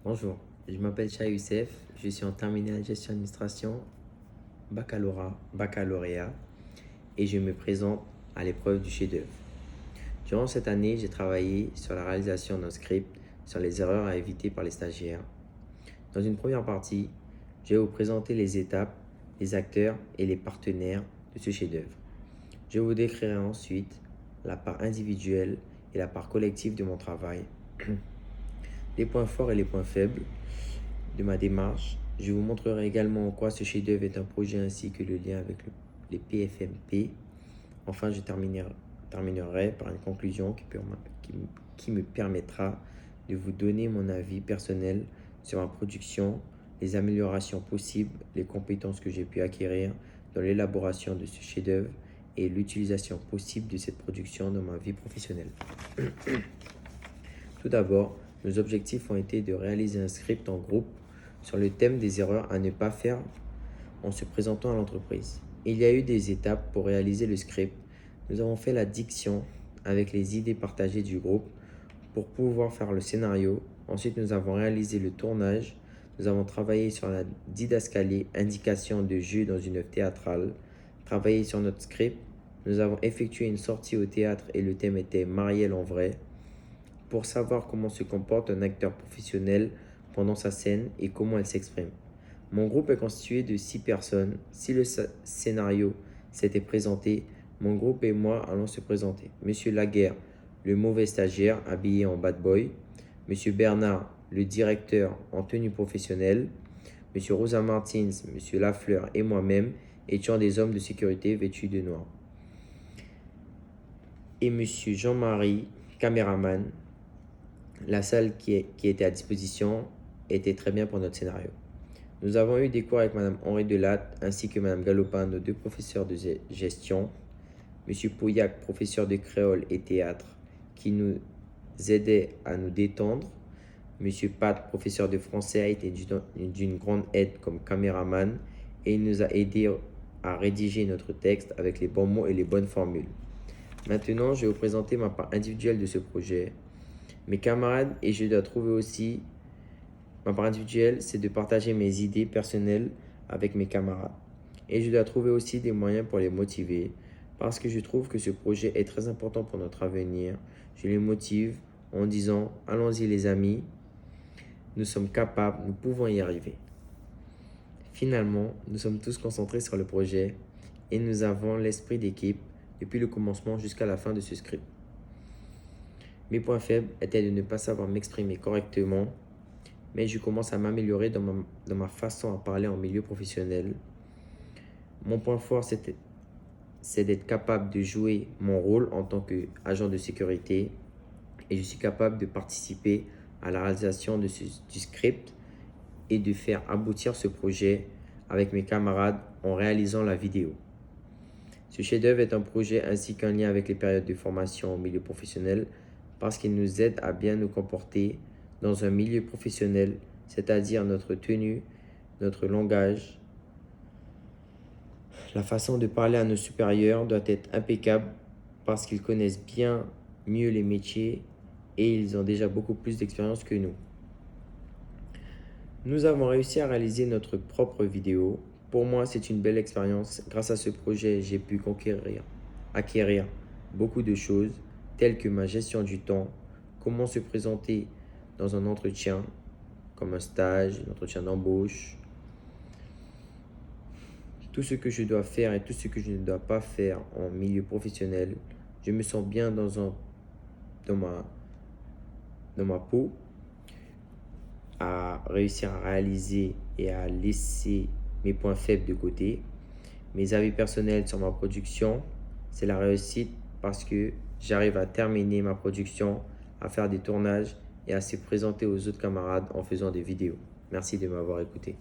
Bonjour, je m'appelle Shah Youssef, je suis en terminale gestion administration, baccalauréat et je me présente à l'épreuve du chef-d'œuvre. Durant cette année, j'ai travaillé sur la réalisation d'un script sur les erreurs à éviter par les stagiaires. Dans une première partie, je vais vous présenter les étapes, les acteurs et les partenaires de ce chef-d'œuvre. Je vous décrirai ensuite la part individuelle et la part collective de mon travail, les points forts et les points faibles de ma démarche. Je vous montrerai également en quoi ce chef-d'œuvre est un projet ainsi que le lien avec les PFMP. Enfin, je terminerai par une conclusion qui me permettra de vous donner mon avis personnel sur ma production, les améliorations possibles, les compétences que j'ai pu acquérir dans l'élaboration de ce chef-d'œuvre et l'utilisation possible de cette production dans ma vie professionnelle. Tout d'abord, nos objectifs ont été de réaliser un script en groupe sur le thème des erreurs à ne pas faire en se présentant à l'entreprise. Il y a eu des étapes pour réaliser le script. Nous avons fait la diction avec les idées partagées du groupe pour pouvoir faire le scénario. Ensuite, nous avons réalisé le tournage. Nous avons travaillé sur la didascalie, indication de jeu dans une œuvre théâtrale, travaillé sur notre script. Nous avons effectué une sortie au théâtre et le thème était Marielle en vrai, pour savoir comment se comporte un acteur professionnel pendant sa scène et comment elle s'exprime. Mon groupe est constitué de 6 personnes. Si le scénario s'était présenté, mon groupe et moi allons se présenter. Monsieur Laguerre, le mauvais stagiaire habillé en bad boy. Monsieur Bernard, le directeur en tenue professionnelle. Monsieur Rosa Martins, Monsieur Lafleur et moi-même étions des hommes de sécurité vêtus de noir. Et Monsieur Jean-Marie, caméraman. La salle qui était à disposition était très bien pour notre scénario. Nous avons eu des cours avec Mme Henri Delatte ainsi que Mme Galopin, nos 2 professeurs de gestion. M. Pauillac, professeur de créole et théâtre, qui nous aidait à nous détendre. M. Pat, professeur de français, a été d'une grande aide comme caméraman et il nous a aidé à rédiger notre texte avec les bons mots et les bonnes formules. Maintenant, je vais vous présenter ma part individuelle de ce projet. Mes camarades et je dois trouver aussi ma part individuelle, c'est de partager mes idées personnelles avec mes camarades. Et je dois trouver aussi des moyens pour les motiver parce que je trouve que ce projet est très important pour notre avenir. Je les motive en disant « Allons-y les amis, nous sommes capables, nous pouvons y arriver ». Finalement, nous sommes tous concentrés sur le projet et nous avons l'esprit d'équipe depuis le commencement jusqu'à la fin de ce script. Mes points faibles étaient de ne pas savoir m'exprimer correctement, mais je commence à m'améliorer dans ma façon à parler en milieu professionnel. Mon point fort, c'est d'être capable de jouer mon rôle en tant qu'agent de sécurité et je suis capable de participer à la réalisation du script et de faire aboutir ce projet avec mes camarades en réalisant la vidéo. Ce chef-d'œuvre est un projet ainsi qu'un lien avec les périodes de formation au milieu professionnel parce qu'il nous aide à bien nous comporter dans un milieu professionnel, c'est-à-dire notre tenue, notre langage. La façon de parler à nos supérieurs doit être impeccable parce qu'ils connaissent bien mieux les métiers et ils ont déjà beaucoup plus d'expérience que nous. Nous avons réussi à réaliser notre propre vidéo. Pour moi, c'est une belle expérience. Grâce à ce projet, j'ai pu acquérir beaucoup de choses telles que ma gestion du temps, comment se présenter dans un entretien, comme un stage, un entretien d'embauche, tout ce que je dois faire et tout ce que je ne dois pas faire en milieu professionnel. Je me sens bien dans ma peau, à réussir à réaliser et à laisser mes points faibles de côté. Mes avis personnels sur ma production, c'est la réussite parce que j'arrive à terminer ma production, à faire des tournages et à se présenter aux autres camarades en faisant des vidéos. Merci de m'avoir écouté.